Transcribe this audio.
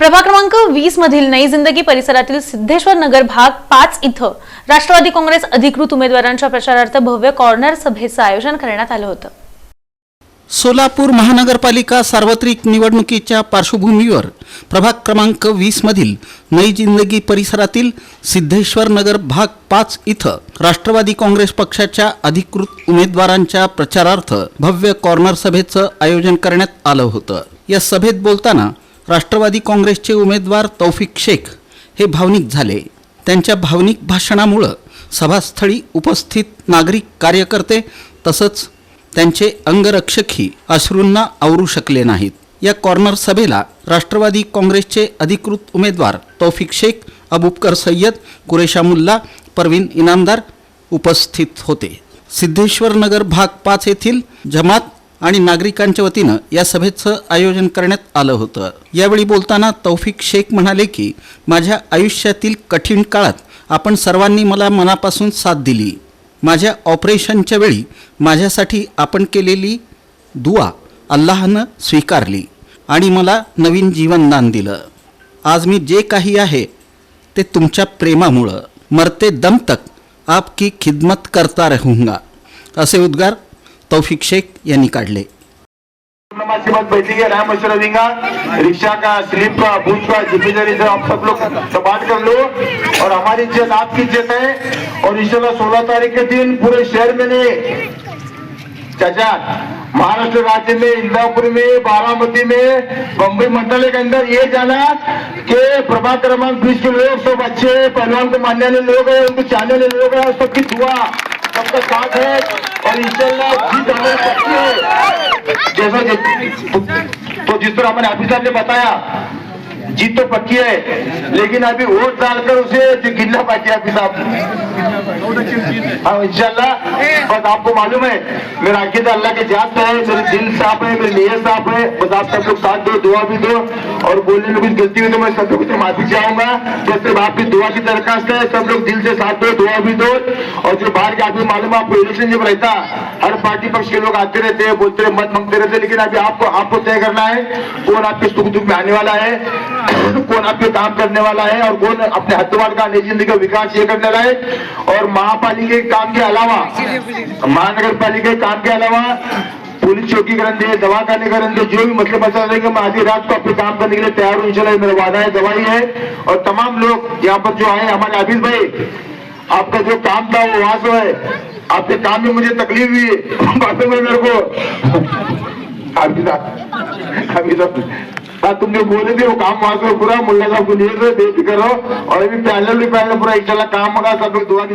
प्रभाग क्रमांक 20 मधील नई जिंदगी परिसरातील सिद्धेश्वर नगर भाग 5 इथं राष्ट्रवादी काँग्रेस अधिकृत उमेदवारांच्या प्रचारार्थ भव्य कॉर्नर सभेचं आयोजन करण्यात आलं होतं। सोलापूर महानगरपालिका सार्वत्रिक निवडणुकीच्या पार्श्वभूमीवर प्रभाग क्रमांक 20 मधील नई जिंदगी परिसरातील सिद्धेश्वर नगर भाग 5 इथं राष्ट्रवादी काँग्रेस पक्षाच्या अधिकृत उमेदवारांच्या प्रचारार्थ भव्य कॉर्नर सभेचं आयोजन करण्यात आलं होतं। या सभेत बोलताना राष्ट्रवादी काँग्रेसचे उमेदवार तौफिक शेख हे भावनिक झाले। त्यांच्या भावनिक भाषणामुळे सभास्थळी उपस्थित नागरिक कार्यकर्ते तसंच त्यांचे अंगरक्षकही अश्रूंना आवरू शकले नाहीत। या कॉर्नर सभेला राष्ट्रवादी काँग्रेसचे अधिकृत उमेदवार तौफिक शेख, अबूबकर सय्यद, कुरेशा मुल्ला, परवीन इनामदार उपस्थित होते। सिद्धेश्वर नगर भाग 5 येथील जमात आणि नागरिकांच्या वतीनं या सभेचं आयोजन करण्यात आलं होतं। यावेळी बोलताना तौफिक शेख म्हणाले की माझ्या आयुष्यातील कठीण काळात आपण सर्वांनी मला मनापासून साथ दिली। माझ्या ऑपरेशनच्या वेळी माझ्यासाठी आपण केलेली दुआ अल्लाहनं स्वीकारली आणि मला नवीन जीवनदान दिलं। आज मी जे काही आहे ते तुमच्या प्रेमामुळं, मरते दम तक आपकी खिदमत करता रहूंगा, असे उद्गार तौफिक शेख यांनी काढले। बैठिए, राय मशवरा दूंगा। रिक्शा का, स्लिप का, बूथ का, जिम्मेदारी से आप सब लोग बात कर लो और हमारी इज्जत आपकी इज्जत है। और इंशाल्लाह 16 तारीख के दिन पूरे शहर में नहीं चाचा, महाराष्ट्र राज्य में, इंदापुर में, बारामती में, बम्बई मंडल के अंदर ये जाना कि प्रभाग क्रमांक 20 के लोग सब अच्छे पहलवान को मानने वाले लोग हैं, उनको चाहने वाले लोग हैं, सबकी दुआ सबका साथ है और इंशाल्लाह जीत हमें पक्की है। जैसा तो जिस तरह हमारे ऑफिसर ने बताया जीत तो पक्की है, लेकिन अभी वोट डालकर उसे गिनना बाकी है अभी साहब। हाँ इंशाल्लाह, बस आपको मालूम है मेरा अकीदा अल्लाह के जात है, मेरे दिल साफ है, मेरी नीयत साफ है। बस आप सब लोग साथ दो, दुआ भी दो और बोलने में कुछ गलती हुई तो मैं सब लोग से माफी चाहूंगा। जैसे आपकी दुआ की दरखास्त है, सब लोग दिल से साथ दो, दुआ भी दो। और जो बाहर के आदमी मालूम है आपको इलेक्शन जब रहता हर पार्टी पक्ष के लोग आते रहते हैं, बोलते रहे, मत मांगते रहते, लेकिन अभी आपको तय करना है कौन आपके सुख दुख में आने वाला है, कौन आपके काम करने वाला है और कौन अपने हद्दवार का निजी जिंदगी का विकास ये करने वाला है। और महापालिका के काम के अलावा, महानगर पालिका के काम के अलावा पुलिस चौकीकरण दे, दवाखानेकरण दे, जो भी मतलब मसला रहेंगे मैं आधी रात को अपने काम करने के लिए तैयार हूँ। इंशाल्लाह मेरा वादा है, दवाई है। और तमाम लोग यहाँ पर जो आए, हमारे आबिद भाई आपका जो काम था वो वहां से है, आपके काम में मुझे तकलीफ हुई बाद में मेरे को अभी तुमने बोले थे वो काम वहां से पूरा मुल्ला साहब को लिए थे, बेफिक्र रहो। और अभी पैनल पूरा इंशाल्लाह काम होगा, सब लोग दुआ की